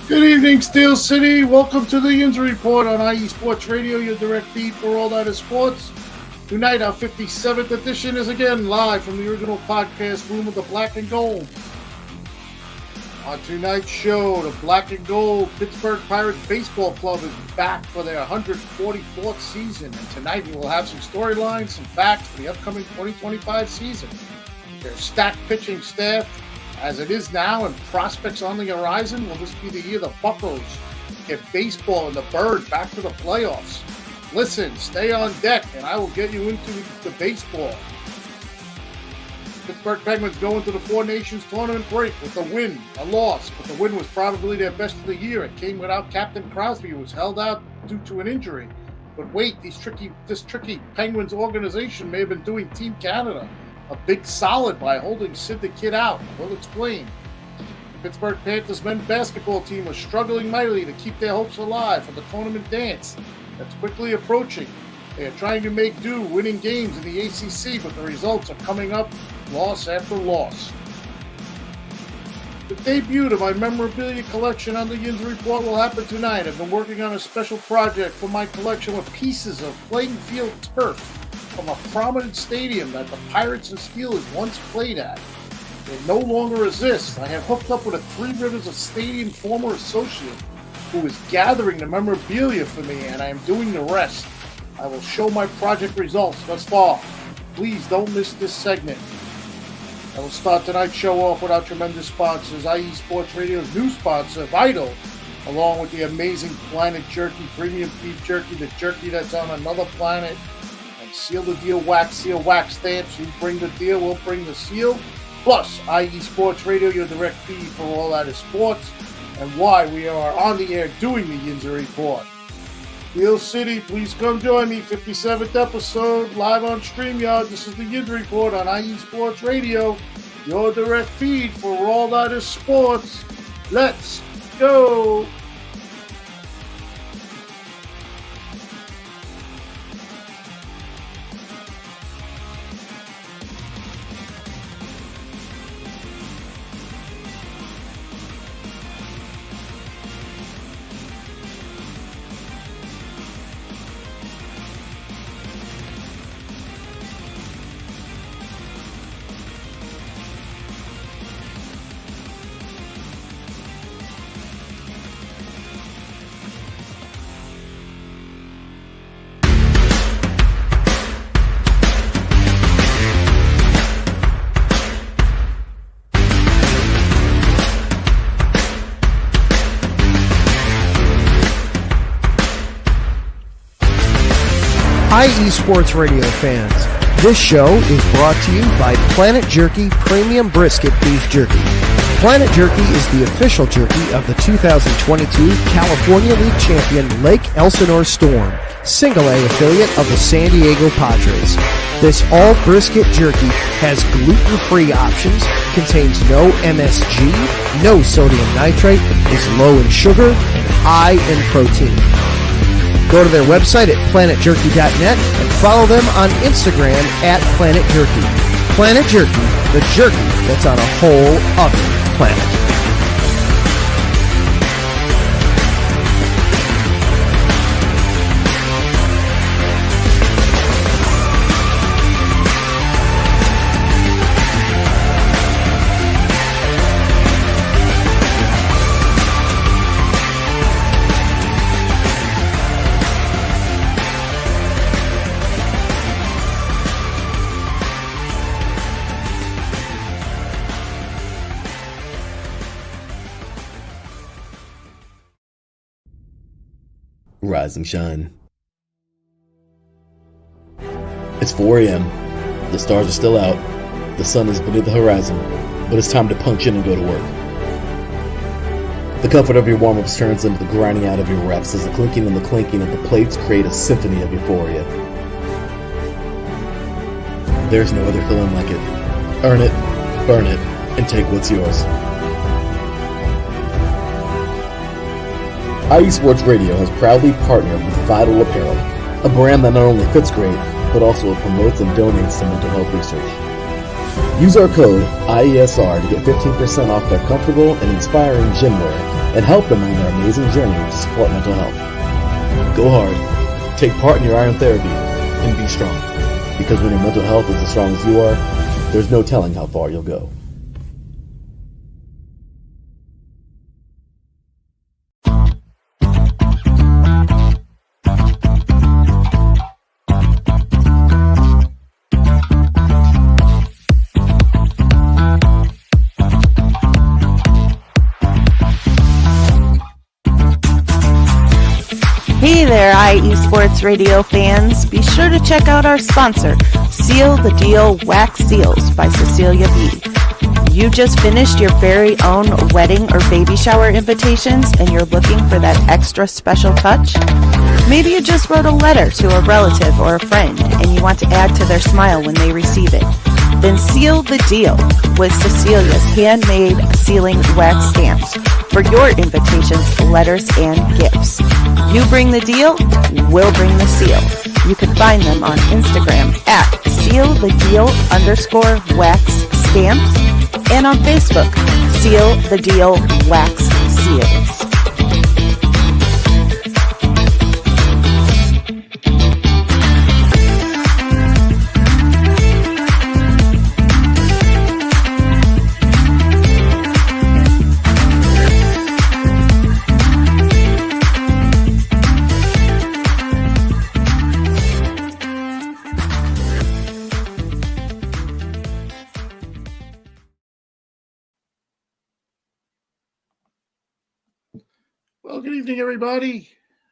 Good evening, Steel City. Welcome to the Yinzer Report on IE Sports Radio, your direct feed for all that is sports. Tonight, our 57th edition is again live from the original podcast room of the Black and Gold. On tonight's show, the Black and Gold Pittsburgh Pirates Baseball Club is back for their 144th season. And tonight, we will have some storylines, some facts for the upcoming 2025 season. Their stacked pitching staff, as it is now, and prospects on the horizon. Will this be the year the Buccos get baseball and the Bird back to the playoffs? Listen, stay on deck, and I will get you into the baseball. Pittsburgh Penguins go into the Four Nations tournament break with a win, a loss, but the win was probably their best of the year. It came without Captain Crosby, who was held out due to an injury. But wait, this tricky Penguins organization may have been doing Team Canada a big solid by holding Sid the Kid out. We'll explain. The Pittsburgh Panthers men's basketball team was struggling mightily to keep their hopes alive for the tournament dance that's quickly approaching. They are trying to make do, winning games in the ACC, but the results are coming up loss after loss. The debut of my memorabilia collection on the Yinzer Report will happen tonight. I've been working on a special project for my collection with pieces of playing field turf from a prominent stadium that the Pirates and Steelers once played at. It no longer exists. I have hooked up with a Three Rivers of Stadium former associate who is gathering the memorabilia for me, and I am doing the rest. I will show my project results thus far. Please don't miss this segment. I will start tonight's show off with our tremendous sponsors, IE Sports Radio's new sponsor, Vital, along with the amazing Planet Jerky, premium beef jerky, the jerky that's on another planet. Seal the Deal wax, seal wax stamps. You bring the deal, we'll bring the seal. Plus, IE Sports Radio, your direct feed for all that is sports, and why we are on the air doing the Yinzer Report. Steel City, please come join me. 57th episode, live on StreamYard. This is the Yinzer Report on IE Sports Radio, your direct feed for all that is sports. Let's go. IE Sports Radio fans, this show is brought to you by Planet Jerky Premium Brisket Beef Jerky. Planet Jerky is the official jerky of the 2022 California League champion Lake Elsinore Storm, single-A affiliate of the San Diego Padres. This all-brisket jerky has gluten-free options, contains no MSG, no sodium nitrate, is low in sugar, and high in protein. Go to their website at planetjerky.net and follow them on Instagram at Planet Jerky. Planet Jerky, the jerky that's on a whole other planet. Rise and shine. It's 4 a.m. The stars are still out. The sun is beneath the horizon, but it's time to punch in and go to work. The comfort of your warm-ups turns into the grinding out of your reps as the clinking and the clinking of the plates create a symphony of euphoria. There's no other feeling like it. Earn it, burn it, and take what's yours. IE Sports Radio has proudly partnered with Vital Apparel, a brand that not only fits great, but also promotes and donates to mental health research. Use our code IESR to get 15% off their comfortable and inspiring gym wear and help them on their amazing journey to support mental health. Go hard, take part in your iron therapy, and be strong. Because when your mental health is as strong as you are, there's no telling how far you'll go. Hey there, IE Sports Radio fans. Be sure to check out our sponsor, Seal the Deal Wax Seals by Cecilia B. You just finished your very own wedding or baby shower invitations and you're looking for that extra special touch? Maybe you just wrote a letter to a relative or a friend and you want to add to their smile when they receive it. Then seal the deal with Cecilia's handmade sealing wax stamps for your invitations, letters, and gifts. You bring the deal, we'll bring the seal. You can find them on Instagram at sealthedeal_wax stamps and on Facebook, Seal the Deal Wax Seals. Well, good evening, everybody.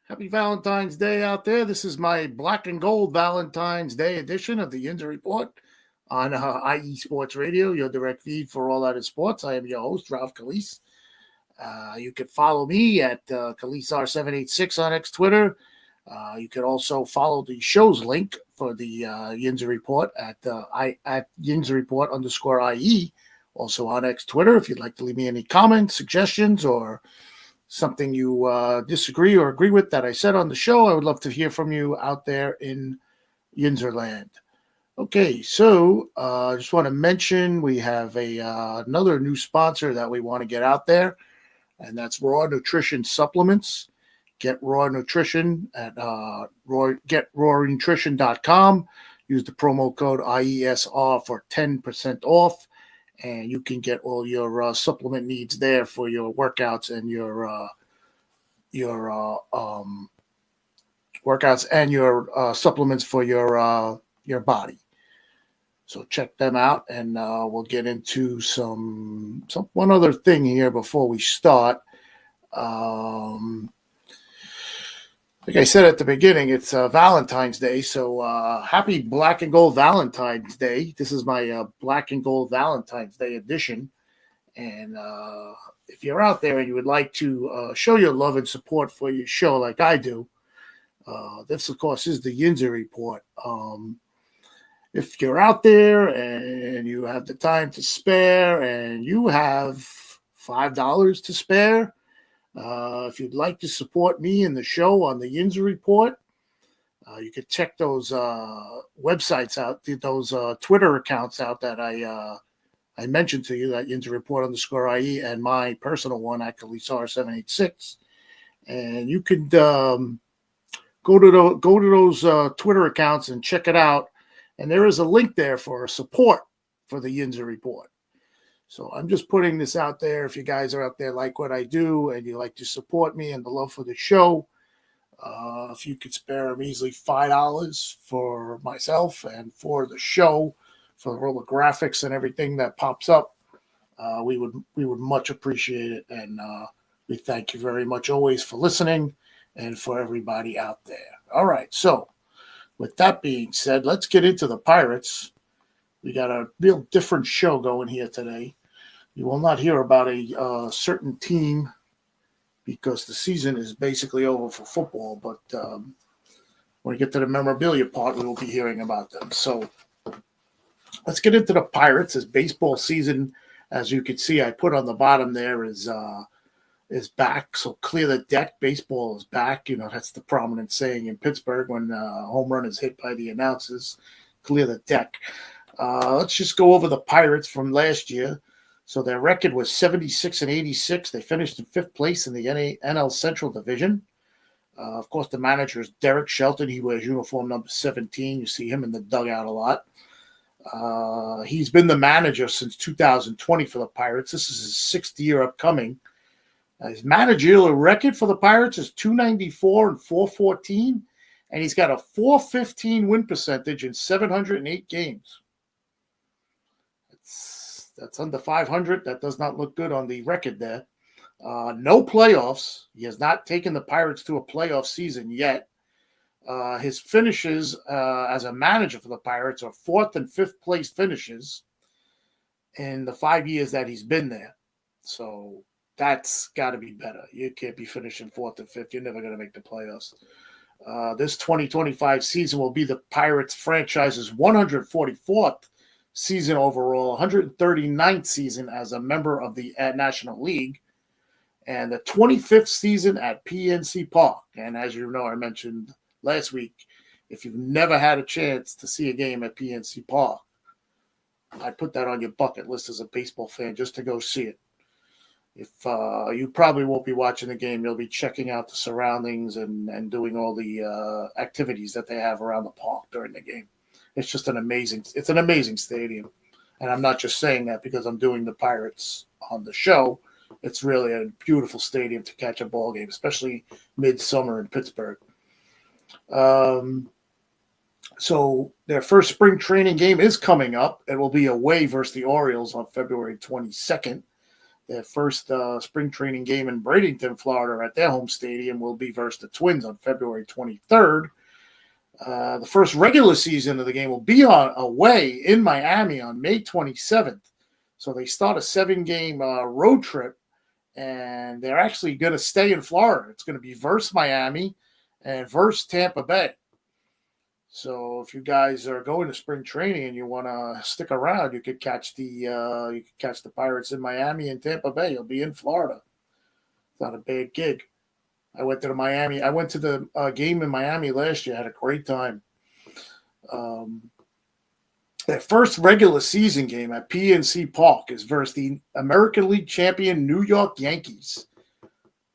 Happy Valentine's Day out there. This is my black and gold Valentine's Day edition of the Yinzer Report on IE Sports Radio, your direct feed for all that is sports. I am your host, Ralph Calise. You can follow me at KaliseR786 on X Twitter. You can also follow the show's link for the Yinzer Report at Yinzer Report _IE, also on X Twitter. If you'd like to leave me any comments, suggestions, or something you disagree or agree with that I said on the show, I would love to hear from you out there in Yinzerland. Okay, so I just want to mention we have another new sponsor that we want to get out there, and that's Raw Nutrition Supplements. Get Raw Nutrition at getrawnutrition.com. Use the promo code IESR for 10% off. And you can get all your supplement needs there for your workouts and your supplements for your body. So check them out, and we'll get into one other thing here before we start. Like I said at the beginning, it's Valentine's Day, so happy Black and Gold Valentine's Day. This is my Black and Gold Valentine's Day edition. And if you're out there and you would like to show your love and support for your show like I do, this, of course, is the Yinzer Report. If you're out there and you have the time to spare and you have $5 to spare, if you'd like to support me in the show on the Yinzer Report, you can check those websites out, those Twitter accounts out that I mentioned to you, that Yinzer Report _IE and my personal one at KaliseR786. And you could go to those Twitter accounts and check it out. And there is a link there for support for the Yinzer Report. So I'm just putting this out there. If you guys are out there like what I do and you like to support me and the love for the show, if you could spare a measly $5 for myself and for the show, for all the graphics and everything that pops up, we would much appreciate it. And we thank you very much always for listening and for everybody out there. All right. So with that being said, let's get into the Pirates. We got a real different show going here today. You will not hear about a certain team because the season is basically over for football. But when we get to the memorabilia part, we will be hearing about them. So let's get into the Pirates. As baseball season, as you can see, I put on the bottom there is back. So clear the deck. Baseball is back. You know, that's the prominent saying in Pittsburgh when a home run is hit by the announcers. Clear the deck. Let's just go over the Pirates from last year. So their record was 76-86. They finished in 5th place in the NL Central Division. Of course, the manager is Derek Shelton. He wears uniform number 17. You see him in the dugout a lot. He's been the manager since 2020 for the Pirates. This is his 6th year upcoming. His managerial record for the Pirates is 294 and 414, and he's got a 415 win percentage in 708 games. That's under 500. That does not look good on the record there. No playoffs. He has not taken the Pirates to a playoff season yet. His finishes as a manager for the Pirates are 4th and 5th place finishes in the 5 years that he's been there. So that's got to be better. You can't be finishing 4th and 5th. You're never going to make the playoffs. This 2025 season will be the Pirates franchise's 144th season overall, 139th season as a member of the National League, and the 25th season at PNC Park. And as you know, I mentioned last week, if you've never had a chance to see a game at PNC Park, I'd put that on your bucket list as a baseball fan just to go see it. If you probably won't be watching the game, you'll be checking out the surroundings and doing all the activities that they have around the park during the game. It's just an amazing stadium. And I'm not just saying that because I'm doing the Pirates on the show. It's really a beautiful stadium to catch a ball game, especially midsummer in Pittsburgh. So their first spring training game is coming up. It will be away versus the Orioles on February 22nd. Their first spring training game in Bradenton, Florida, at their home stadium will be versus the Twins on February 23rd. The first regular season of the game will be away in Miami on May 27th. So they start a 7-game road trip, and they're actually going to stay in Florida. It's going to be versus Miami and versus Tampa Bay. So if you guys are going to spring training and you want to stick around, you could catch the Pirates in Miami and Tampa Bay. You'll be in Florida. It's not a bad gig. I went to the game in Miami last year. I had a great time. Their first regular season game at PNC Park is versus the American League champion New York Yankees.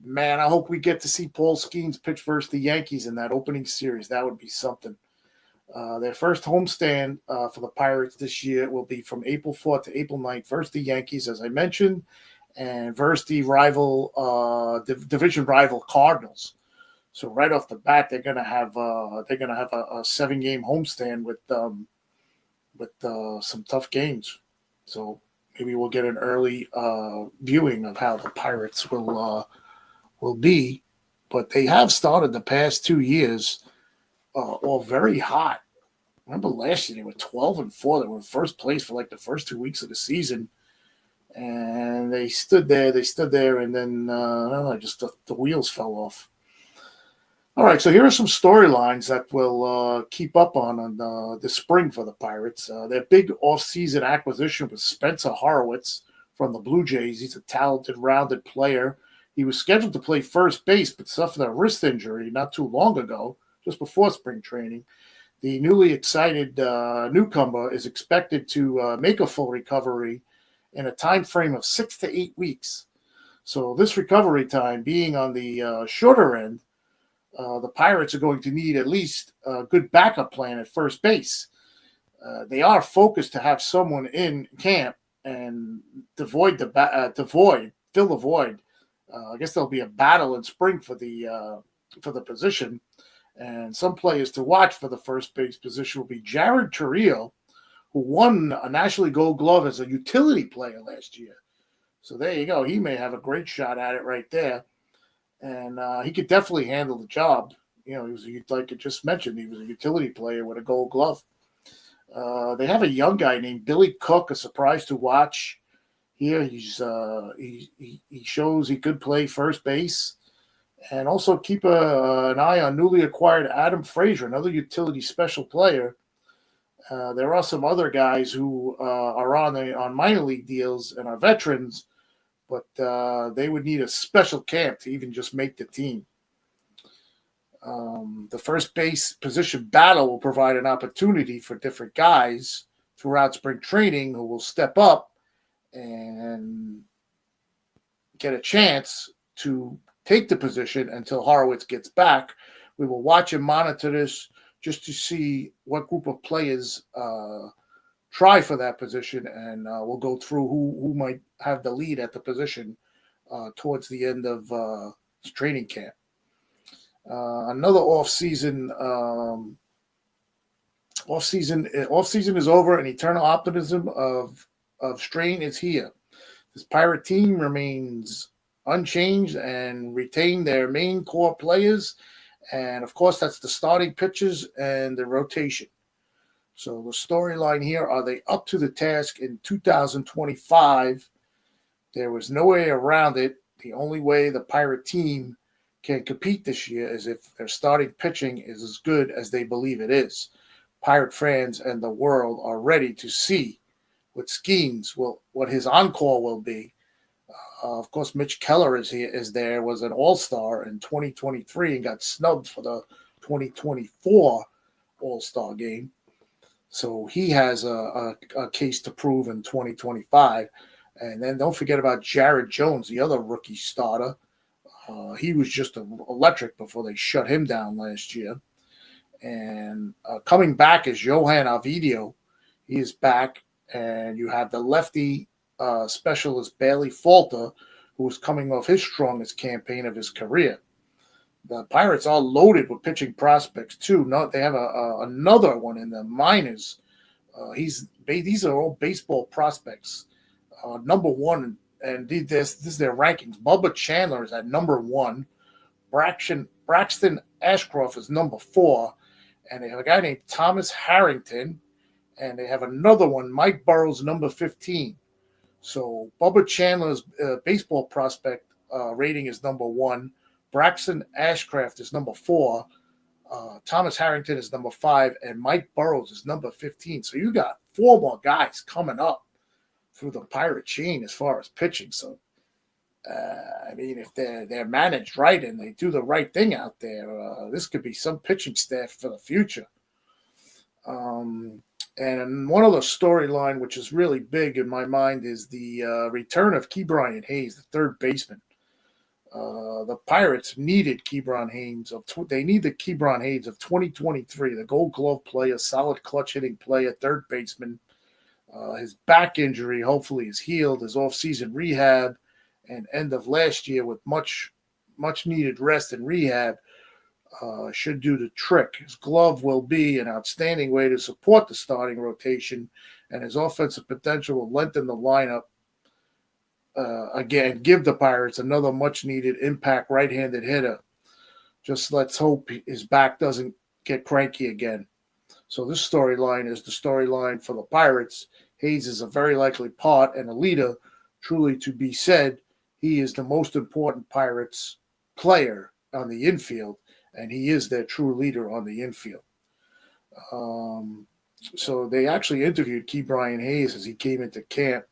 Man, I hope we get to see Paul Skeens pitch versus the Yankees in that opening series. That would be something. Their first homestand for the Pirates this year will be from April 4th to April 9th versus the Yankees, as I mentioned, and versus the division rival Cardinals. So right off the bat, they're gonna have a 7-game homestand with some tough games. So maybe we'll get an early viewing of how the Pirates will be. But they have started the past 2 years all very hot. Remember last year they were 12-4. They were in first place for like the first 2 weeks of the season. And they stood there, and then I don't know, just the wheels fell off. All right, so here are some storylines that we'll keep up on this spring for the Pirates. Their big offseason acquisition was Spencer Horowitz from the Blue Jays. He's a talented, rounded player. He was scheduled to play first base, but suffered a wrist injury not too long ago, just before spring training. The newly excited newcomer is expected to make a full recovery in a time frame of 6 to 8 weeks. So this recovery time being on the shorter end, the Pirates are going to need at least a good backup plan at first base. They are focused to have someone in camp and fill the void. I guess there'll be a battle in spring for the position. And some players to watch for the first base position will be Jared Torrio, who won a National League Gold Glove as a utility player last year. So there you go. He may have a great shot at it right there. And he could definitely handle the job. You know, like I just mentioned, he was a utility player with a Gold Glove. They have a young guy named Billy Cook, a surprise to watch. Here, he shows he could play first base, and also keep an eye on newly acquired Adam Frazier, another utility special player. There are some other guys who are on minor league deals and are veterans, but they would need a special camp to even just make the team. The first base position battle will provide an opportunity for different guys throughout spring training who will step up and get a chance to take the position until Horowitz gets back. We will watch and monitor this just to see what group of players try for that position, and we'll go through who might have the lead at the position towards the end of training camp. Another off-season is over, and eternal optimism of Strain is here. This Pirate team remains unchanged and retain their main core players, and of course that's the starting pitchers and the rotation. So the storyline here, are they up to the task in 2025? There was no way around it. The only way the Pirate team can compete this year is if their starting pitching is as good as they believe it is. Pirate fans and the world are ready to see what his encore will be. Of course, Mitch Keller was an all-star in 2023 and got snubbed for the 2024 all-star game. So he has a case to prove in 2025. And then don't forget about Jared Jones, the other rookie starter. He was just electric before they shut him down last year. And coming back is Johan Ovidio. He is back. And you have the lefty specialist Bailey Falter, who was coming off his strongest campaign of his career. The Pirates are loaded with pitching prospects too. They have another one in the minors. These are all baseball prospects. Number one, and this is their rankings. Bubba Chandler is at number 1. Braxton Ashcroft is number 4, and they have a guy named Thomas Harrington, and they have another one, Mike Burrows, number 15. So Bubba Chandler's baseball prospect rating is number 1. Braxton Ashcraft is number 4. Thomas Harrington is number 5, and Mike Burrows is number 15. So you got 4 more guys coming up through the Pirate chain as far as pitching. So, if they're managed right and they do the right thing out there, this could be some pitching staff for the future. And one other storyline, which is really big in my mind, is the return of Ke'Bryan Hayes, the third baseman. The Pirates needed Ke'Bryan Hayes they need the Ke'Bryan Hayes of 2023, the Gold Glove player, solid clutch hitting player, third baseman. His back injury hopefully is healed. His off-season rehab and end of last year with much needed rest and rehab should do the trick. His glove will be an outstanding way to support the starting rotation, and his offensive potential will lengthen the lineup. Again, give the Pirates another much-needed impact right-handed hitter. Just let's hope his back doesn't get cranky again. So this storyline is the storyline for the Pirates. Hayes is a very likely part and a leader. Truly to be said, he is the most important Pirates player on the infield, and he is their true leader on the infield. So they actually interviewed Ke'Bryan Hayes as he came into camp,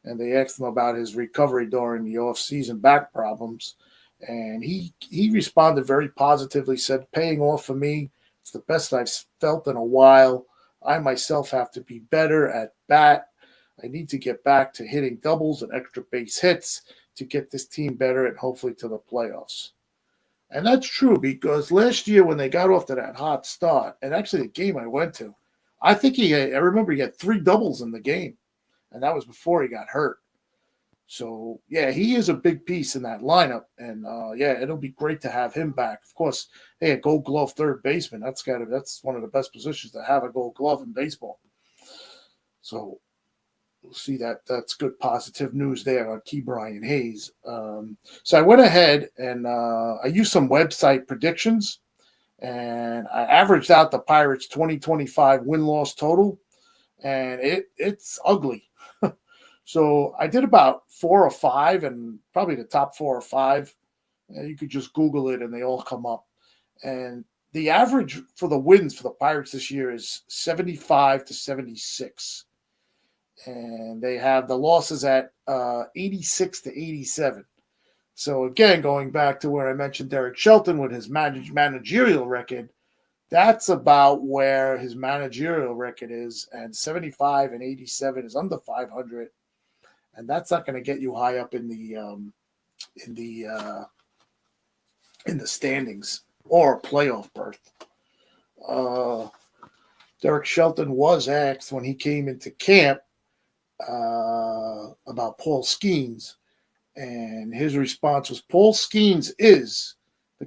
and they asked him about his recovery during the off-season back problems. And he responded very positively, said, "Paying off for me. It's the best I've felt in a while. I myself have to be better at bat. I need to get back to hitting doubles and extra base hits to get this team better and hopefully to the playoffs." And that's true, because last year when they got off to that hot start, and actually the game I went to, I remember he had 3 doubles in the game, and that was before he got hurt. So, yeah, he is a big piece in that lineup, and, it'll be great to have him back. Of course, hey, a Gold Glove third baseman, that's one of the best positions to have a Gold Glove in baseball. So we'll see that's good positive news there on Ke'Bryan Hayes. So I went ahead and I used some website predictions, and I averaged out the Pirates' 2025 win-loss total, and it's ugly. So I did about 4 or 5, and probably the top 4 or 5. You could just Google it, and they all come up. And the average for the wins for the Pirates this year is 75 to 76. And they have the losses at 86 to 87. So again, going back to where I mentioned Derek Shelton with his managerial record, that's about where his managerial record is. And 75 and 87 is under 500. and that's not going to get you high up in the standings or a playoff berth. Derek Shelton was asked when he came into camp about Paul Skeens, and his response was, Paul Skeens is in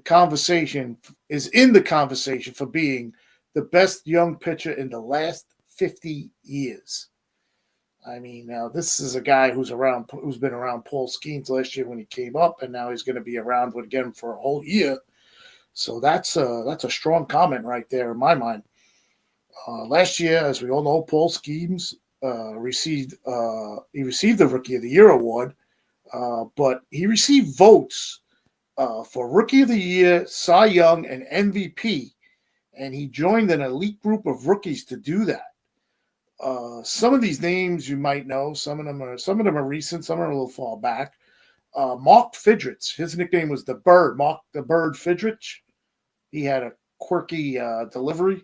the conversation for being the best young pitcher in the last 50 years. I mean, now this is a guy who's been around Paul Skeens last year when he came up, and now he's going to be around again for a whole year. So that's a strong comment right there in my mind. Last year, as we all know, Paul Skeens received the Rookie of the Year award, but he received votes for Rookie of the Year, Cy Young, and MVP, and he joined an elite group of rookies to do that. Some of these names you might know. Some of them are recent. Some are a little far back. Mark Fidrich, his nickname was the Bird. Mark the Bird Fidrich. He had a quirky delivery.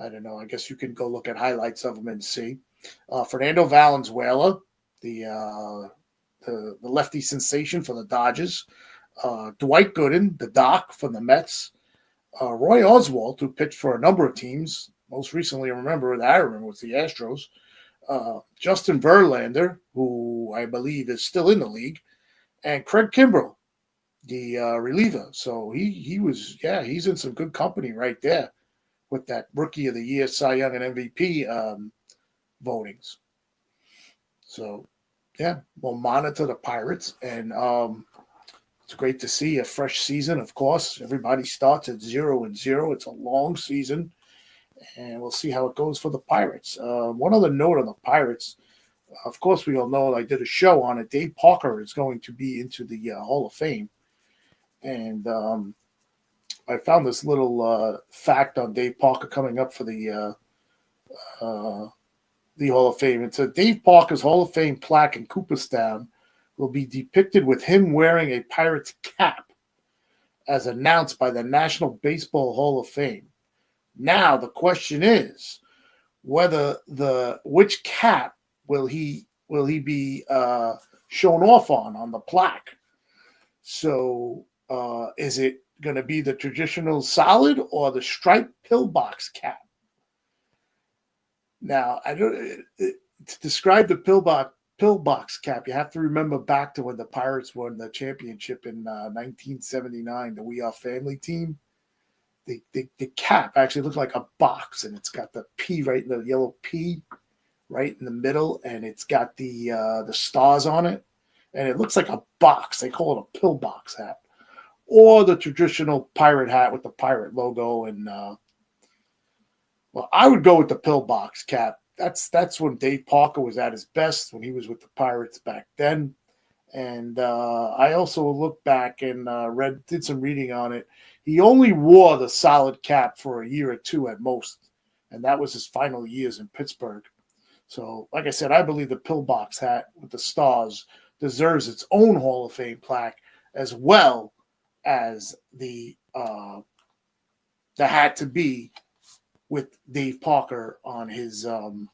I don't know. I guess you can go look at highlights of him and see. Fernando Valenzuela, the lefty sensation for the Dodgers. Dwight Gooden, the Doc from the Mets. Roy Oswalt, who pitched for a number of teams. Most recently, I remember was the Astros. Justin Verlander, who I believe is still in the league. And Craig Kimbrell, the reliever. So he's in some good company right there with that Rookie of the Year, Cy Young, and MVP votings. So, yeah, we'll monitor the Pirates. And it's great to see a fresh season, of course. Everybody starts at 0-0. It's a long season. And we'll see how it goes for the Pirates. One other note on the Pirates. Of course, we all know I did a show on it. Dave Parker is going to be into the Hall of Fame. And I found this little fact on Dave Parker coming up for the Hall of Fame. It said Dave Parker's Hall of Fame plaque in Cooperstown will be depicted with him wearing a Pirates cap as announced by the National Baseball Hall of Fame. Now the question is whether which cap will he be shown off on the plaque. So is it going to be the traditional solid or the striped pillbox cap? Now, to describe the pillbox cap, you have to remember back to when the Pirates won the championship in 1979, the We Are Family team. The cap actually looks like a box, and it's got the P right in the yellow P right in the middle, and it's got the stars on it, and it looks like a box. They call it a pillbox hat, or the traditional pirate hat with the pirate logo. And well, I would go with the pillbox cap. That's when Dave Parker was at his best, when he was with the Pirates back then. And I also looked back and did some reading on it. He only wore the solid cap for a year or two at most, and that was his final years in Pittsburgh. So, like I said, I believe the pillbox hat with the stars deserves its own Hall of Fame plaque, as well as the hat to be with Dave Parker on his Hall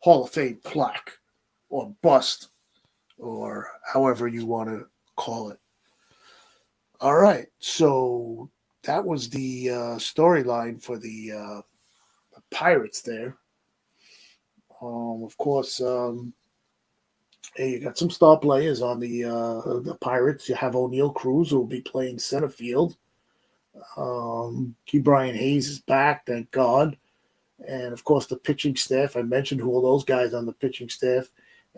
of Fame plaque or bust, or however you want to call it. All right, so that was the storyline for the Pirates there. Of course, hey, you got some star players on the Pirates. You have O'Neal Cruz, who will be playing center field. Key Brian Hayes is back, thank God. And, of course, the pitching staff. I mentioned who are those guys on the pitching staff.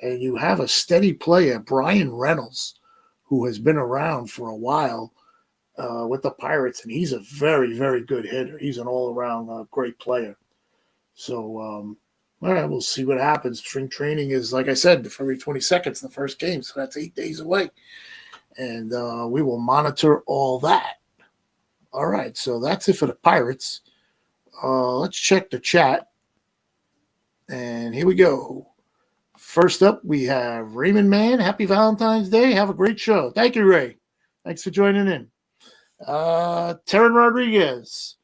And you have a steady player, Brian Reynolds, who has been around for a while with the Pirates, and he's a very, very good hitter. He's an all-around great player. So, all right, we'll see what happens. Spring training is, like I said, February 22nd is the first game, so that's 8 days away. And we will monitor all that. All right, so that's it for the Pirates. Let's check the chat. And here we go. First up, we have Raymond Mann. Happy Valentine's Day. Have a great show. Thank you, Ray. Thanks for joining in. Terran Rodriguez.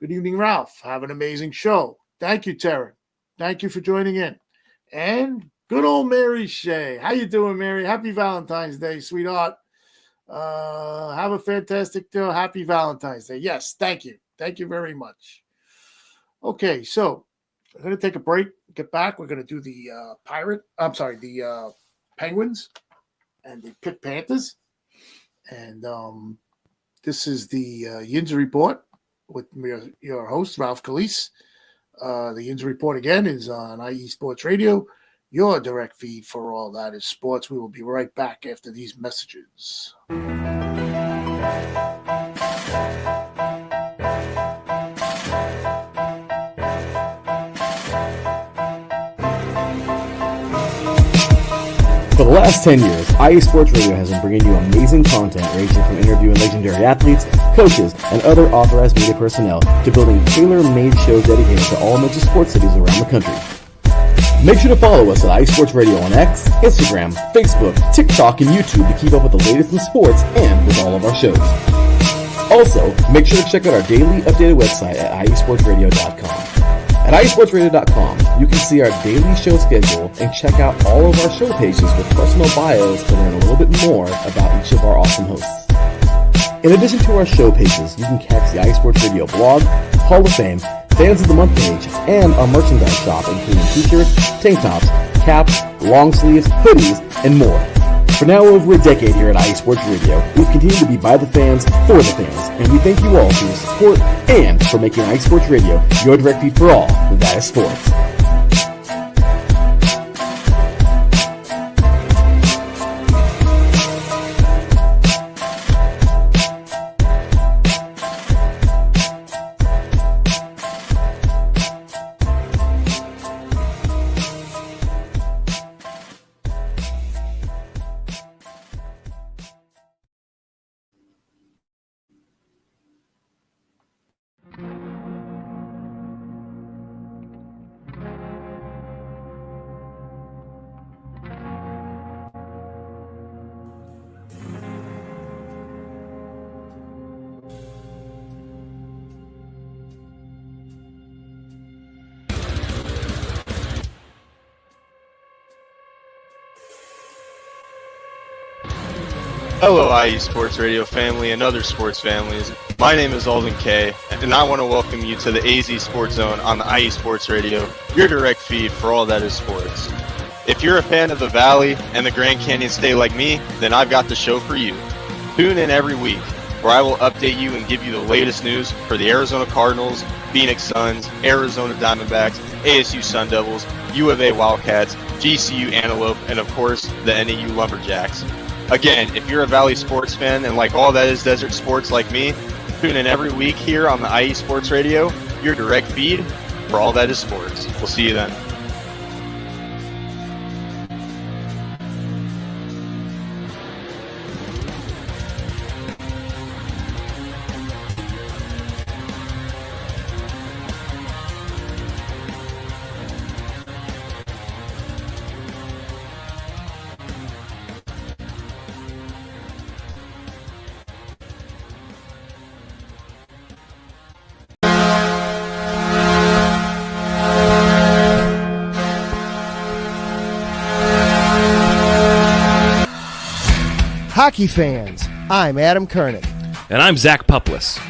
Good evening, Ralph. Have an amazing show. Thank you, Terran. Thank you for joining in. And Good old Mary Shea. How you doing, Mary? Happy Valentine's Day, sweetheart. Have a fantastic day. Happy Valentine's Day. Yes, thank you. Thank you very much. Okay, so we're going to take a break. Get back. We're going to do the the Penguins and the Pitt Panthers. And this is the Yinzer Report with your host, Ralph Calise. The Yinzer Report, again, is on IE Sports Radio, your direct feed for all that is sports. We will be right back after these messages. For the last 10 years, IE Sports Radio has been bringing you amazing content ranging from interviewing legendary athletes, coaches, and other authorized media personnel to building tailor-made shows dedicated to all major sports cities around the country. Make sure to follow us at IE Sports Radio on X, Instagram, Facebook, TikTok, and YouTube to keep up with the latest in sports and with all of our shows. Also, make sure to check out our daily updated website at iesportsradio.com. At iesportsradio.com, you can see our daily show schedule and check out all of our show pages with personal bios to learn a little bit more about each of our awesome hosts. In addition to our show pages, you can catch the IE Sports Radio blog, Hall of Fame, Fans of the Month page, and our merchandise shop, including t-shirts, tank tops, caps, long sleeves, hoodies, and more. For now over a decade here at IE Sports Radio, we've continued to be by the fans, for the fans, and we thank you all for your support and for making IE Sports Radio your direct feed for all that is sports. Hello, IE Sports Radio family and other sports families. My name is Alden Kay, and I want to welcome you to the AZ Sports Zone on the IE Sports Radio, your direct feed for all that is sports. If you're a fan of the Valley and the Grand Canyon State like me, then I've got the show for you. Tune in every week, where I will update you and give you the latest news for the Arizona Cardinals, Phoenix Suns, Arizona Diamondbacks, ASU Sun Devils, U of A Wildcats, GCU Antelope, and of course, the NAU Lumberjacks. Again, if you're a Valley sports fan and like all that is desert sports like me, tune in every week here on the IE Sports Radio, your direct feed for all that is sports. We'll see you then. Hockey fans, I'm Adam Kernick. And I'm Zach Puplis.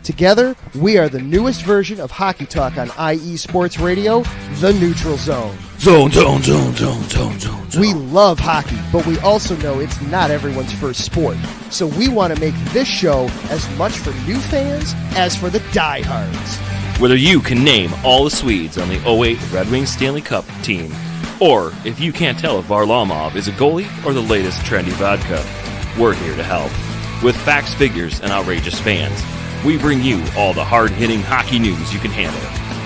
Together, we are the newest version of Hockey Talk on IE Sports Radio, The Neutral Zone. Zone. We love hockey, but we also know it's not everyone's first sport. So we want to make this show as much for new fans as for the diehards. Whether you can name all the Swedes on the 08 Red Wings Stanley Cup team, or if you can't tell if Varlamov is a goalie or the latest trendy vodka, we're here to help. With facts, figures, and outrageous fans, we bring you all the hard-hitting hockey news you can handle,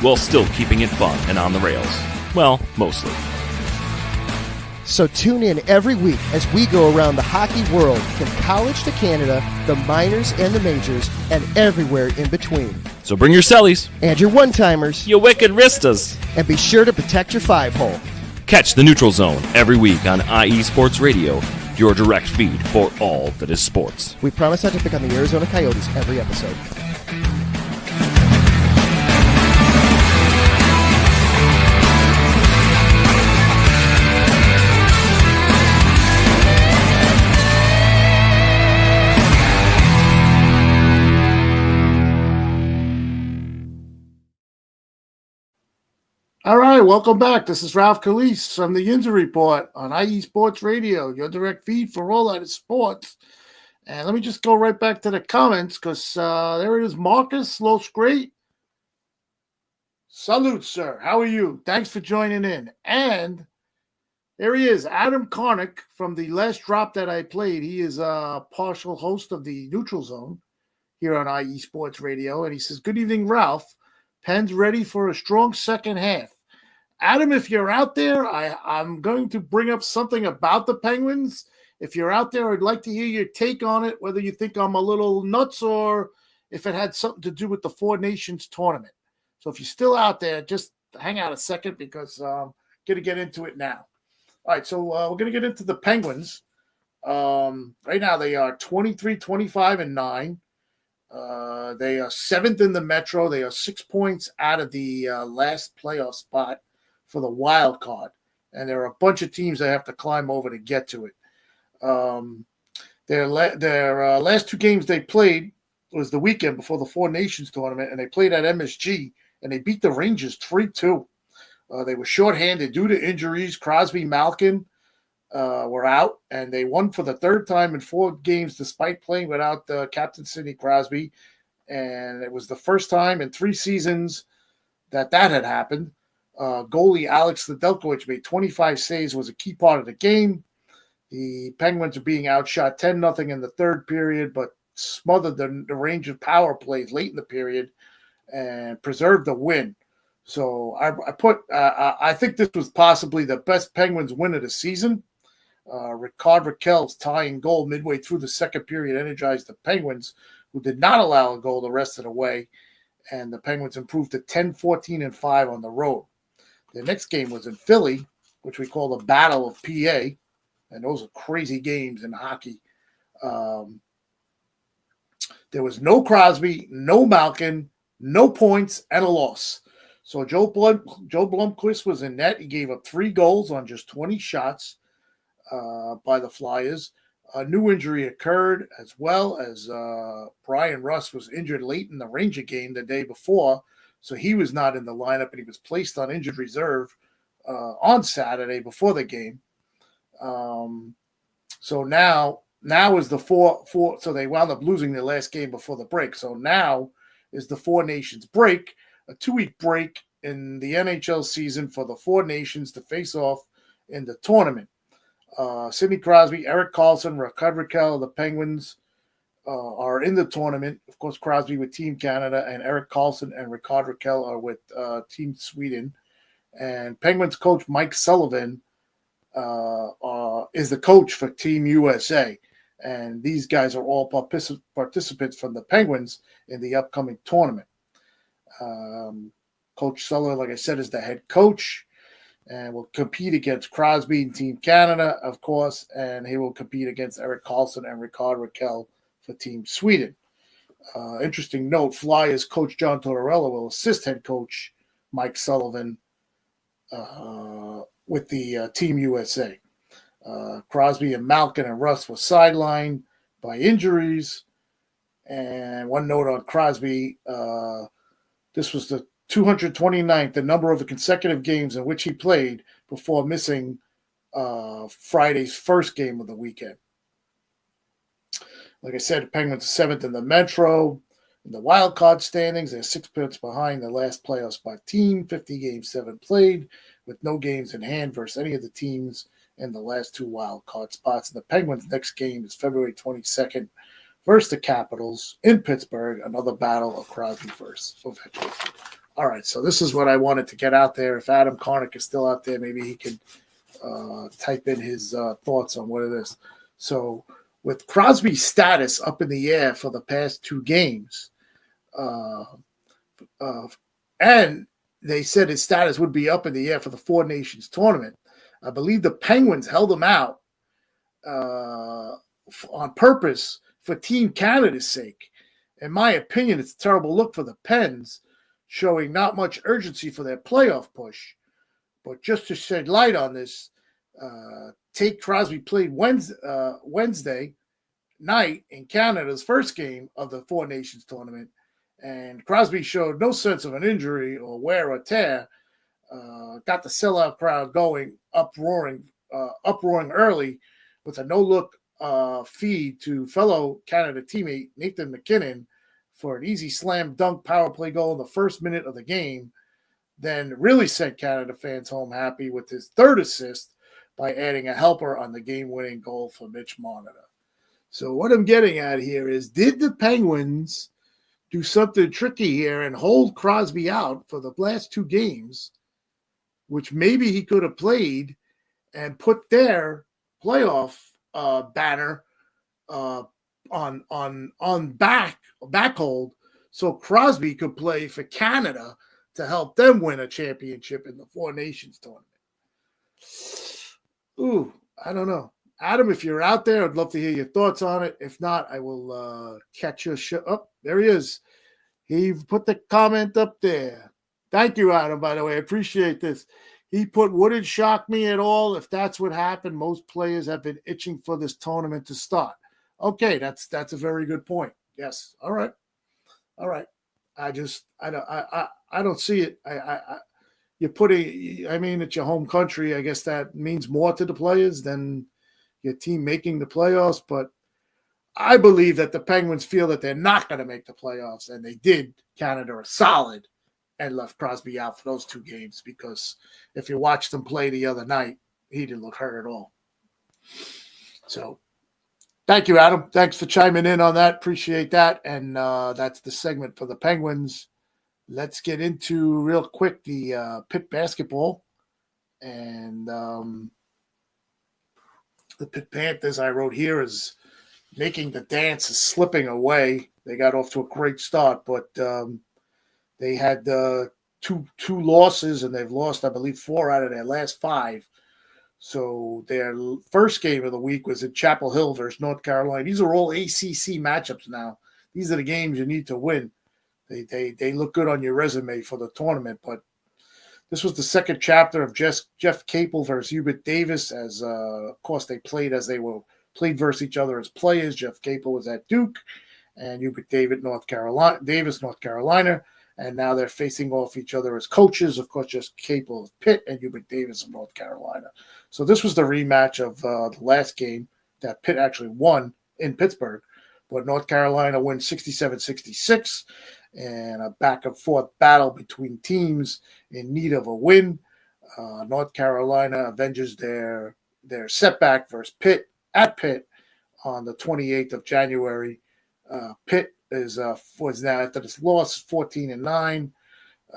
while still keeping it fun and on the rails. Well, mostly. So tune in every week as we go around the hockey world, from college to Canada, the minors and the majors, and everywhere in between. So bring your cellies. And your one-timers. You wicked wristas. And be sure to protect your five-hole. Catch the Neutral Zone every week on IE Sports Radio, your direct feed for all that is sports. We promise not to pick on the Arizona Coyotes every episode. All right, welcome back. This is Ralph Calise from the Yinzer Report on IE Sports Radio, your direct feed for all that is sports. And let me just go right back to the comments because there it is. Marcus Los Great. Salute, sir. How are you? Thanks for joining in. And there he is, Adam Karnick from the last drop that I played. He is a partial host of the Neutral Zone here on IE Sports Radio. And he says, good evening, Ralph. Pens ready for a strong second half. Adam, if you're out there, I'm going to bring up something about the Penguins. If you're out there, I'd like to hear your take on it, whether you think I'm a little nuts or if it had something to do with the Four Nations tournament. So if you're still out there, just hang out a second because I'm going to get into it now. All right, so we're going to get into the Penguins. Right now, they are 23, 25, and 9. They are 7th in the Metro. They are 6 points out of the last playoff spot for the wild card. And there are a bunch of teams that have to climb over to get to it. Their last two games they played was the weekend before the Four Nations tournament, and they played at MSG, and they beat the Rangers 3-2. They were shorthanded due to injuries. Crosby, Malkin were out, and they won for the third time in 4 games despite playing without Captain Sidney Crosby. And it was the first time in 3 seasons that had happened. Goalie Alex Nedeljkovic made 25 saves, was a key part of the game. The Penguins are being outshot 10-0 in the third period, but smothered the range of power plays late in the period and preserved the win. So I think this was possibly the best Penguins win of the season. Ricard Raquel's tying goal midway through the second period energized the Penguins, who did not allow a goal the rest of the way, and the Penguins improved to 10-14-5 on the road. The next game was in Philly, which we call the Battle of PA, and those are crazy games in hockey. There was no Crosby, no Malkin, no points, and a loss. So Joe Blomqvist was in net. He gave up 3 goals on just 20 shots by the Flyers. A new injury occurred, as well as Brian Russ was injured late in the Ranger game the day before, so he was not in the lineup, and he was placed on injured reserve on Saturday before the game. So now is the four. So they wound up losing their last game before the break. So now is the Four Nations break, a 2-week break in the NHL season for the Four Nations to face off in the tournament. Sidney Crosby, Erik Karlsson, Ricard Raquel, the Penguins are in the tournament. Of course, Crosby with Team Canada, and Erik Karlsson and Ricard Raquel are with Team Sweden. And Penguins coach Mike Sullivan is the coach for Team USA. And these guys are all participants from the Penguins in the upcoming tournament. Coach Sullivan, like I said, is the head coach and will compete against Crosby and Team Canada, of course, and he will compete against Erik Karlsson and Ricard Raquel for Team Sweden. Interesting note, Flyers coach John Tortorella will assist head coach Mike Sullivan with the Team USA. Crosby and Malkin and Russ were sidelined by injuries. And one note on Crosby, this was the 229th, the number of the consecutive games in which he played before missing Friday's first game of the weekend. Like I said, the Penguins are 7th in the Metro. In the wild card standings, they're 6 points behind the last playoff spot team, 50 games, 7 played, with no games in hand versus any of the teams in the last 2 wild card spots. And the Penguins' next game is February 22nd versus the Capitals in Pittsburgh, another battle of Crosby versus Ovechkin. All right, so this is what I wanted to get out there. If Adam Karnick is still out there, maybe he can type in his thoughts on what it is. So with Crosby's status up in the air for the past 2 games, and they said his status would be up in the air for the Four Nations tournament, I believe the Penguins held him out on purpose for Team Canada's sake. In my opinion, it's a terrible look for the Pens, showing not much urgency for their playoff push. But just to shed light on this, Tate Crosby played Wednesday night in Canada's first game of the Four Nations tournament, and Crosby showed no sense of an injury or wear or tear. got the sellout crowd going, uproaring early with a no-look feed to fellow Canada teammate Nathan McKinnon for an easy slam dunk power play goal in the first minute of the game, then really sent Canada fans home happy with his third assist by adding a helper on the game-winning goal for Mitch Marner. So what I'm getting at here is, did the Penguins do something tricky here and hold Crosby out for the last two games, which maybe he could have played, and put their playoff banner on back hold, so Crosby could play for Canada to help them win a championship in the Four Nations tournament? Ooh, I don't know. Adam, if you're out there, I'd love to hear your thoughts on it. If not, I will catch your show. Oh, there he is. He put the comment up there. Thank you, Adam, by the way. I appreciate this. He put, wouldn't shock me at all if that's what happened. Most players have been itching for this tournament to start. Okay, that's a very good point. Yes. All right. I don't see it. You're putting, I mean, it's your home country. I guess that means more to the players than your team making the playoffs. But I believe that the Penguins feel that they're not going to make the playoffs, and they did Canada a solid and left Crosby out for those two games, because if you watched him play the other night, he didn't look hurt at all. So thank you, Adam. Thanks for chiming in on that. Appreciate that. And that's the segment for the Penguins. Let's get into real quick the Pitt basketball. And the Pitt Panthers, I wrote here, is making the dance, is slipping away. They got off to a great start, but they had two losses, and they've lost, I believe, 4 out of their last 5. So their first game of the week was at Chapel Hill versus North Carolina. These are all ACC matchups now. These are the games you need to win. They look good on your resume for the tournament. But this was the second chapter of Jeff Capel versus Hubert Davis, as of course they played versus each other as players. Jeff Capel was at Duke, and Hubert Davis, North Carolina. And now they're facing off each other as coaches. Of course, just Capel of Pitt and Hubert Davis of North Carolina. So this was the rematch of the last game that Pitt actually won in Pittsburgh. But North Carolina wins 67-66, and a back-and-forth battle between teams in need of a win. North Carolina avenges their setback versus Pitt at Pitt on the 28th of January. Pitt was now, after this loss, 14-9,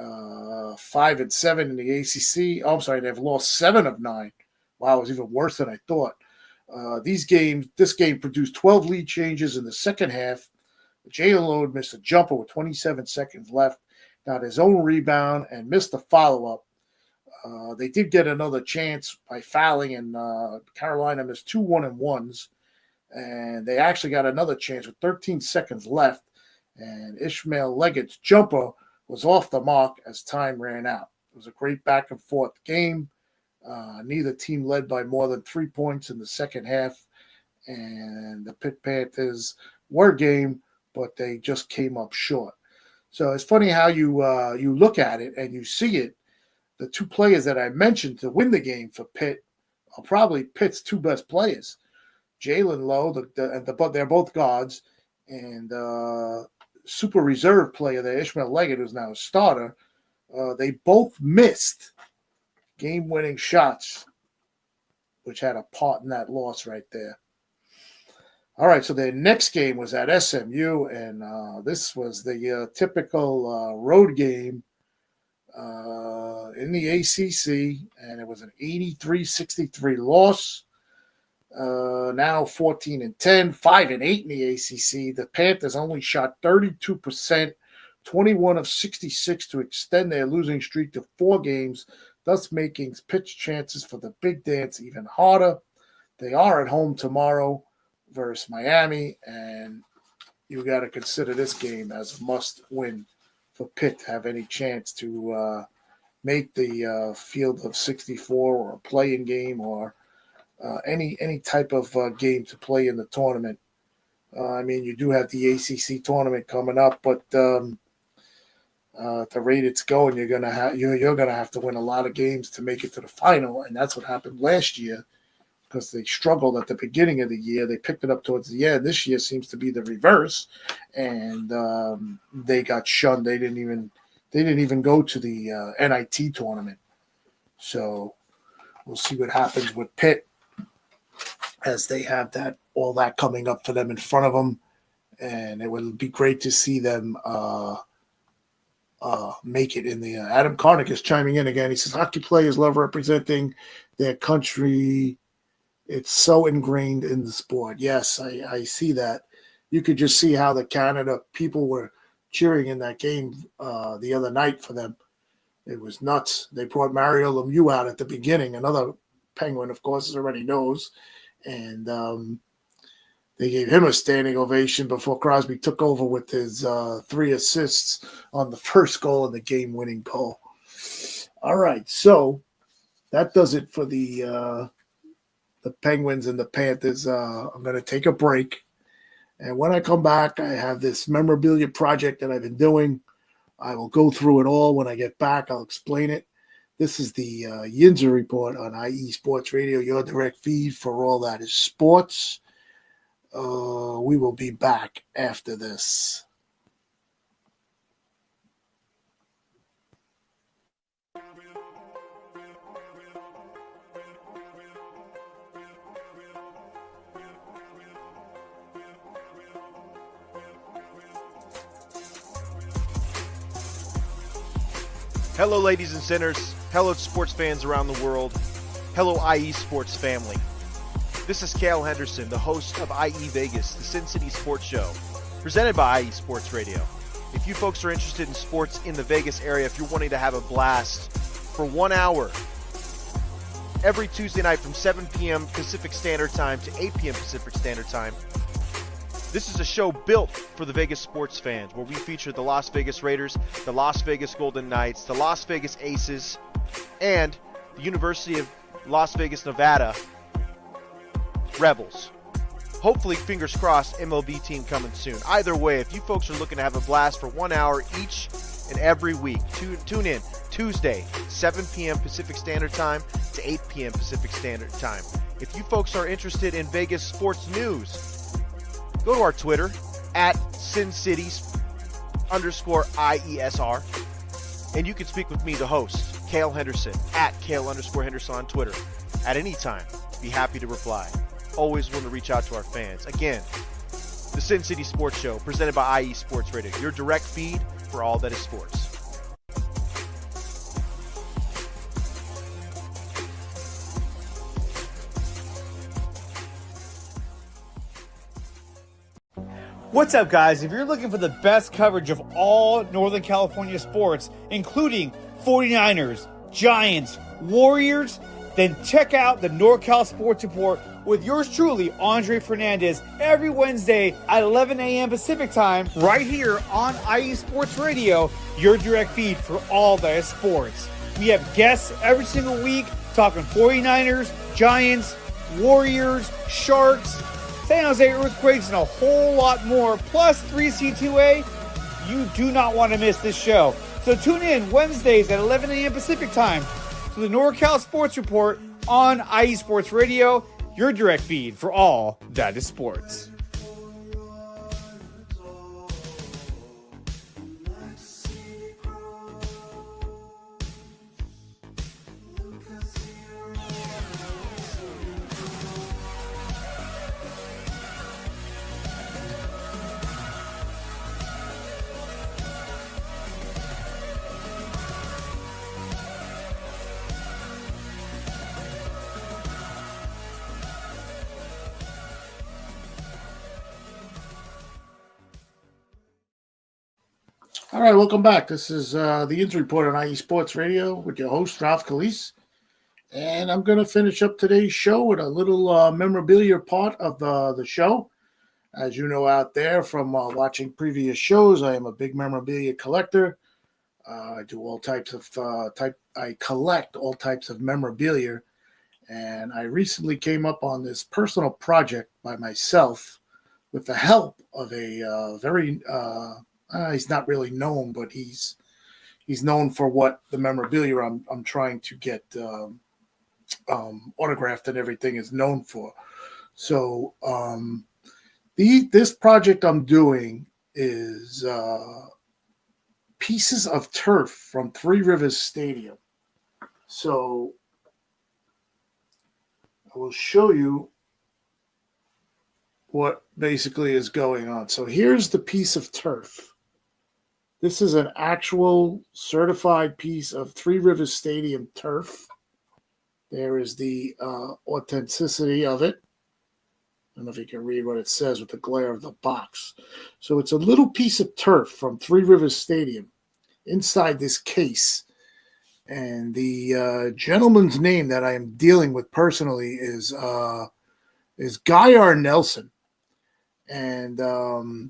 5-7 in the ACC. Oh, I'm sorry, they've lost 7 of 9. Wow, it was even worse than I thought. This game produced 12 lead changes in the second half. Jalen Lode missed a jumper with 27 seconds left, got his own rebound, and missed a follow-up. They did get another chance by fouling, and Carolina missed 2 1-and-1s. And they actually got another chance with 13 seconds left, and Ishmael Leggett's jumper was off the mark as time ran out. It was a great back-and-forth game. Neither team led by more than 3 points in the second half, and the Pitt Panthers were game, but they just came up short. So it's funny how you look at it and you see it. The two players that I mentioned to win the game for Pitt are probably Pitt's two best players. Jalen Lowe, they're both guards, and super reserve player there, Ishmael Leggett, who's now a starter. They both missed game-winning shots, which had a part in that loss right there. All right, so their next game was at SMU, and this was the typical road game in the ACC, and it was an 83-63 loss. Now 14-10, 5-8 in the ACC. The Panthers only shot 32%, 21 of 66 to extend their losing streak to 4 games, thus making Pitt's chances for the big dance even harder. They are at home tomorrow versus Miami, and you got to consider this game as a must-win for Pitt to have any chance to make the field of 64 or a play-in game or any type of game to play in the tournament. I mean, you do have the ACC tournament coming up, but At the rate it's going, you're gonna have to win a lot of games to make it to the final, and that's what happened last year because they struggled at the beginning of the year. They picked it up towards the end. This year seems to be the reverse, and they got shunned. They didn't even go to the NIT tournament. So we'll see what happens with Pitt as they have all that coming up for them in front of them, and it would be great to see them make it in the Adam Karnick is chiming in again. He says hockey players love representing their country. It's so ingrained in the sport. Yes, I see that. You could just see how the Canada people were cheering in that game the other night for them. It was nuts. They brought Mario Lemieux out at the beginning, another Penguin, of course, everybody knows. And they gave him a standing ovation before Crosby took over with his 3 assists on the first goal and the game-winning goal. All right, so that does it for the Penguins and the Panthers. I'm going to take a break. And when I come back, I have this memorabilia project that I've been doing. I will go through it all. When I get back, I'll explain it. This is the Yinzer Report on IE Sports Radio, your direct feed for all that is sports. We will be back after this. Hello, ladies and sinners. Hello, sports fans around the world. Hello, IE Sports family. This is Cale Henderson, the host of IE Vegas, the Sin City Sports Show, presented by IE Sports Radio. If you folks are interested in sports in the Vegas area, if you're wanting to have a blast for 1 hour every Tuesday night from 7 p.m. Pacific Standard Time to 8 p.m. Pacific Standard Time, this is a show built for the Vegas sports fans, where we feature the Las Vegas Raiders, the Las Vegas Golden Knights, the Las Vegas Aces, and the University of Las Vegas, Nevada Rebels. Hopefully, fingers crossed, MLB team coming soon. Either way, if you folks are looking to have a blast for 1 hour each and every week, tune in Tuesday, 7 p.m. Pacific Standard Time to 8 p.m. Pacific Standard Time. If you folks are interested in Vegas sports news, go to our Twitter at SinCities_IESR, and you can speak with me, the host, Cale Henderson, at Cale_Henderson on Twitter at any time. Be happy to reply. Always want to reach out to our fans. Again, the Sin City Sports Show, presented by IE Sports Radio, your direct feed for all that is sports. What's up, guys? If you're looking for the best coverage of all Northern California sports, including 49ers, Giants, Warriors, then check out the NorCal Sports Report with yours truly, Andre Fernandez, every Wednesday at 11 a.m. Pacific Time, right here on IE Sports Radio, your direct feed for all that is sports. We have guests every single week talking 49ers, Giants, Warriors, Sharks, San Jose Earthquakes, and a whole lot more, plus 3C2A. You do not want to miss this show. So tune in Wednesdays at 11 a.m. Pacific Time to the NorCal Sports Report on IE Sports Radio, your direct feed for all that is sports. All right, welcome back. This is the Yinzer Report on IE Sports Radio with your host, Ralph Calise. And I'm going to finish up today's show with a little memorabilia part of the show. As you know out there from watching previous shows, I am a big memorabilia collector. I do all types of I collect all types of memorabilia. And I recently came up on this personal project by myself with the help of a very he's not really known, but he's he's known for what the memorabilia I'm trying to get autographed and everything is known for. So this project I'm doing is pieces of turf from Three Rivers Stadium. So I will show you what basically is going on. So here's the piece of turf. This is an actual certified piece of Three Rivers Stadium turf. There is the authenticity of it. I don't know if you can read what it says with the glare of the box. So it's a little piece of turf from Three Rivers Stadium inside this case. And the gentleman's name that I am dealing with personally is Guy R. Nelson. And I'll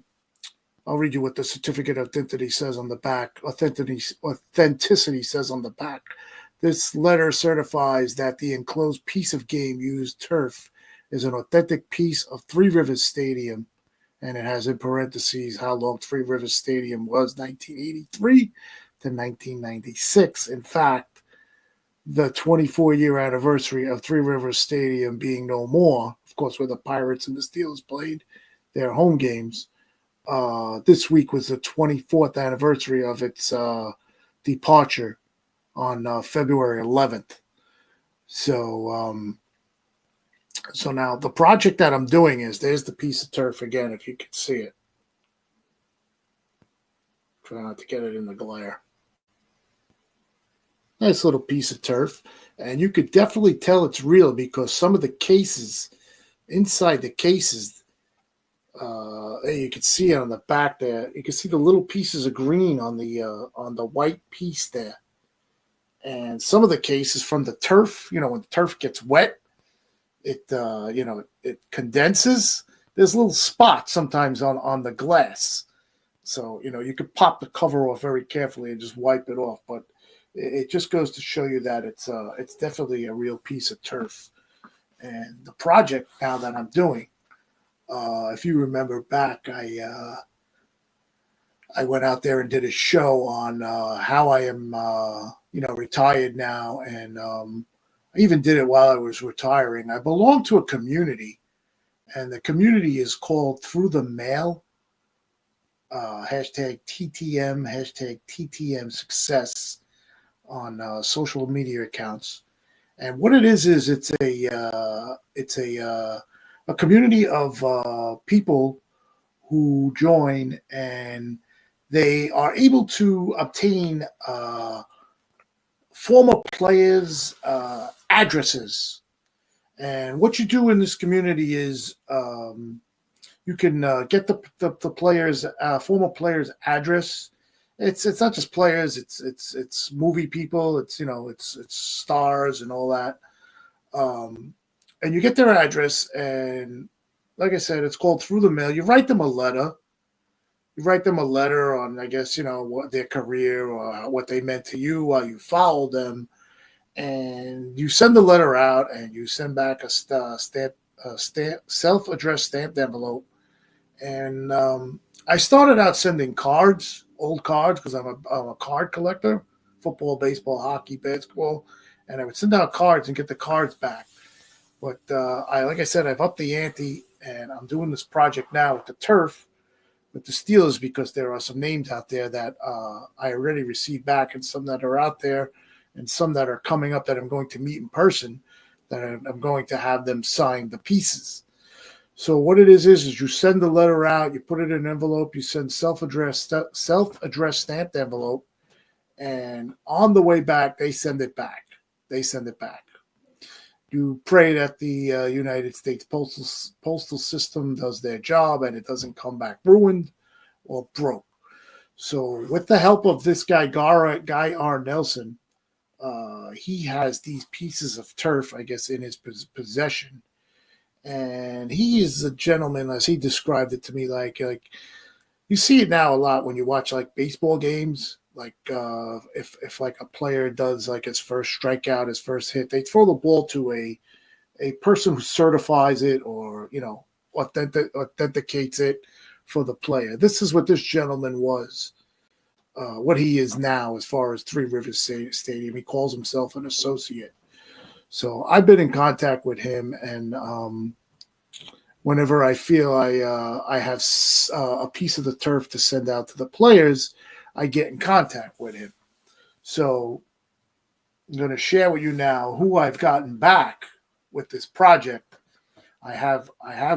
read you what the certificate of authenticity says on the back. Authenticity says on the back. This letter certifies that the enclosed piece of game used turf is an authentic piece of Three Rivers Stadium, and it has in parentheses how long Three Rivers Stadium was, 1983 to 1996. In fact, the 24-year anniversary of Three Rivers Stadium being no more, of course, where the Pirates and the Steelers played their home games, this week was the 24th anniversary of its departure on February 11th. So now the project that I'm doing is, there's the piece of turf again, if you can see it. Try not to get it in the glare. Nice little piece of turf. And you could definitely tell it's real because some of the cases, inside the cases, you can see it on the back there. You can see the little pieces of green on the white piece there. And some of the cases from the turf, when the turf gets wet, it condenses. There's little spots sometimes on the glass. So, you could pop the cover off very carefully and just wipe it off. But it just goes to show you that it's definitely a real piece of turf. And the project now that I'm doing, if you remember back, I went out there and did a show on how I am, retired now. And I even did it while I was retiring. I belong to a community, and the community is called Through the Mail. Hashtag TTM, hashtag TTM success on social media accounts. And what it is it's a community of people who join, and they are able to obtain former players' addresses. And what you do in this community is you can get the players' former players' address. It's not just players. It's movie people. It's stars and all that. And you get their address, and like I said, it's called Through the Mail. You write them a letter. You write them a letter on, I guess, what their career or what they meant to you while you followed them, and you send the letter out, and you send back a self-addressed stamped envelope. And I started out sending cards, old cards, because I'm a card collector, football, baseball, hockey, basketball, and I would send out cards and get the cards back. But like I said, I've upped the ante, and I'm doing this project now with the turf, with the Steelers, because there are some names out there that I already received back, and some that are out there, and some that are coming up that I'm going to meet in person, that I'm going to have them sign the pieces. So what it is you send the letter out, you put it in an envelope, you send self-addressed stamped envelope, and on the way back, they send it back. You pray that the United States postal system does their job and it doesn't come back ruined or broke. So with the help of this guy, Guy R. Nelson, he has these pieces of turf, I guess, in his possession. And he is a gentleman, as he described it to me, like you see it now a lot when you watch like baseball games. Like if like a player does like his first strikeout, his first hit, they throw the ball to a person who certifies it or authenticates it for the player. This is what this gentleman was. what he is now as far as Three Rivers Stadium. He calls himself an associate. So I've been in contact with him, and whenever I feel I have a piece of the turf to send out to the players, I get in contact with him. So I'm going to share with you now who I've gotten back with this project. I have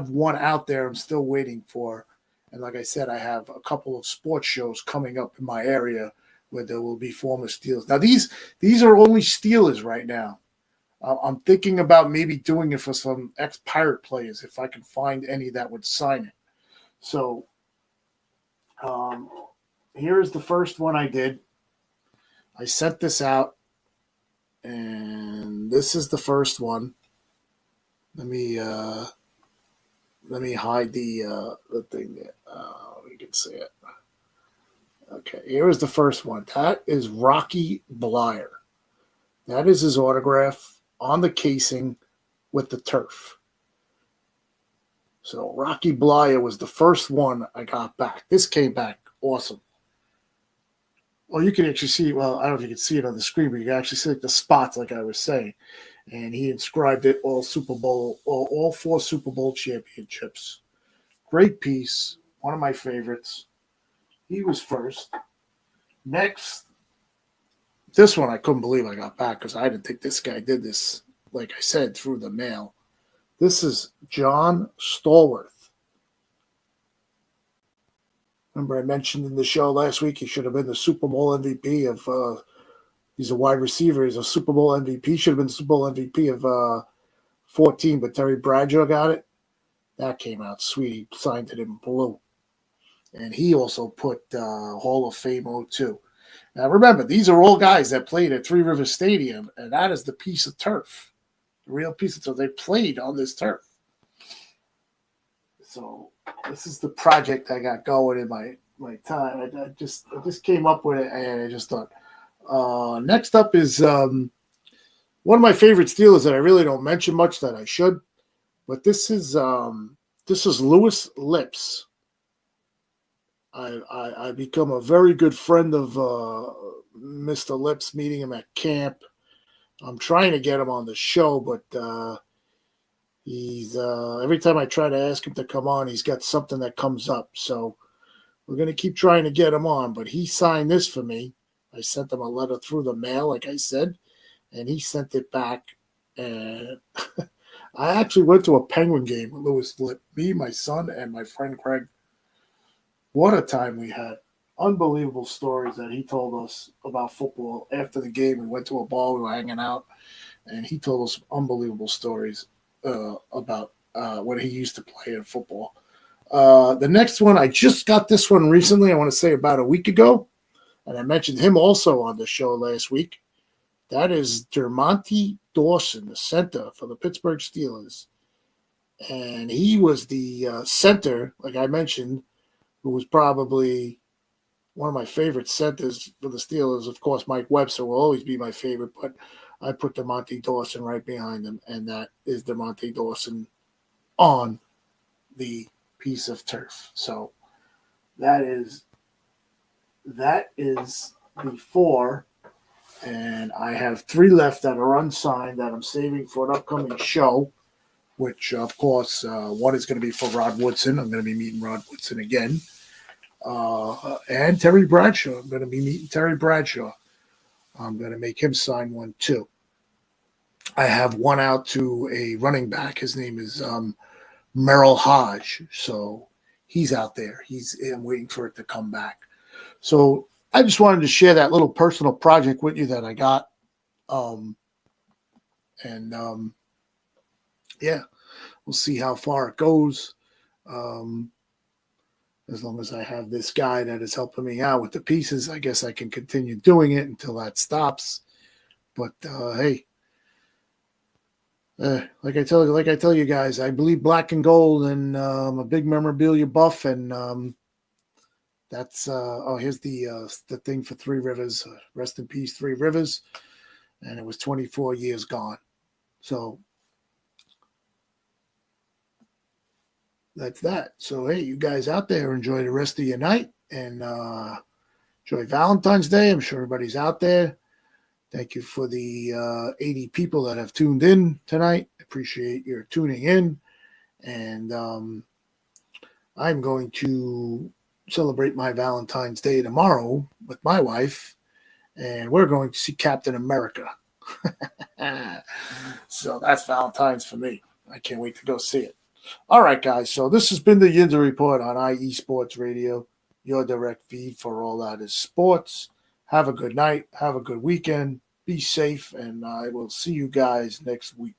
one out there I'm still waiting for. And like I said, I have a couple of sports shows coming up in my area where there will be former Steelers. Now, these are only Steelers right now. I'm thinking about maybe doing it for some ex-Pirate players if I can find any that would sign it. So here is the first one I did. I sent this out, and this is the first one. Let me hide the thing there. We can see it. Okay, here is the first one. That is Rocky Blyer. That is his autograph on the casing with the turf. So Rocky Blyer was the first one I got back. This came back awesome. Well, you can actually see, well, I don't know if you can see it on the screen, but you can actually see the spots like I was saying. And he inscribed it all 4 Super Bowl championships. Great piece. One of my favorites. He was first. Next, this one I couldn't believe I got back because I didn't think this guy did this, like I said, through the mail. This is John Stallworth. Remember I mentioned in the show last week he should have been the Super Bowl MVP of he's a wide receiver. He's a Super Bowl MVP. Should have been the Super Bowl MVP of 14, but Terry Bradshaw got it. That came out sweet. He signed it in blue. And he also put Hall of Fame 02. Now, remember, these are all guys that played at Three Rivers Stadium, and that is the piece of turf, the real piece of turf. They played on this turf. So this is the project I got going in my time. I just came up with it, and I just thought. Next up is one of my favorite Steelers that I really don't mention much that I should, but this is Louis Lips. I become a very good friend of Mr. Lips, meeting him at camp. I'm trying to get him on the show, but he's every time I try to ask him to come on, he's got something that comes up. So we're going to keep trying to get him on, but he signed this for me. I sent him a letter through the mail, like I said, and he sent it back. And I actually went to a Penguin game with Louis Lip, me, my son, and my friend Craig. What a time we had. Unbelievable stories that he told us about football. After the game, we went to a bar, we were hanging out, and he told us unbelievable stories about when he used to play in football. The next one, I just got this one recently, I want to say about a week ago, and I mentioned him also on the show last week. That is Dermontti Dawson, the center for the Pittsburgh Steelers. And he was the center, like I mentioned, who was probably one of my favorite centers for the Steelers. Of course, Mike Webster will always be my favorite, but I put Dermontti Dawson right behind him, and that is Dermontti Dawson on the piece of turf. So that is the 4, and I have 3 left that are unsigned that I'm saving for an upcoming show, which, of course, one is going to be for Rod Woodson. I'm going to be meeting Rod Woodson again. And Terry Bradshaw. I'm going to be meeting Terry Bradshaw. I'm going to make him sign one, too. I have one out to a running back. His name is Merrill Hodge. So he's out there. I'm waiting for it to come back. So I just wanted to share that little personal project with you that I got. Yeah, we'll see how far it goes. As long as I have this guy that is helping me out with the pieces, I guess I can continue doing it until that stops. But hey, like I tell you guys, I believe black and gold, and I'm a big memorabilia buff, and that's here's the thing for Three Rivers. Rest in peace, Three Rivers, and it was 24 years gone. So that's that. So, hey, you guys out there, enjoy the rest of your night. And Enjoy Valentine's Day. I'm sure everybody's out there. Thank you for the 80 people that have tuned in tonight. Appreciate your tuning in. And I'm going to celebrate my Valentine's Day tomorrow with my wife, and we're going to see Captain America. So that's Valentine's for me. I can't wait to go see it. All right, guys. So this has been the Yinzer Report on IE Sports Radio, your direct feed for all that is sports. Have a good night. Have a good weekend. Be safe, and I will see you guys next week.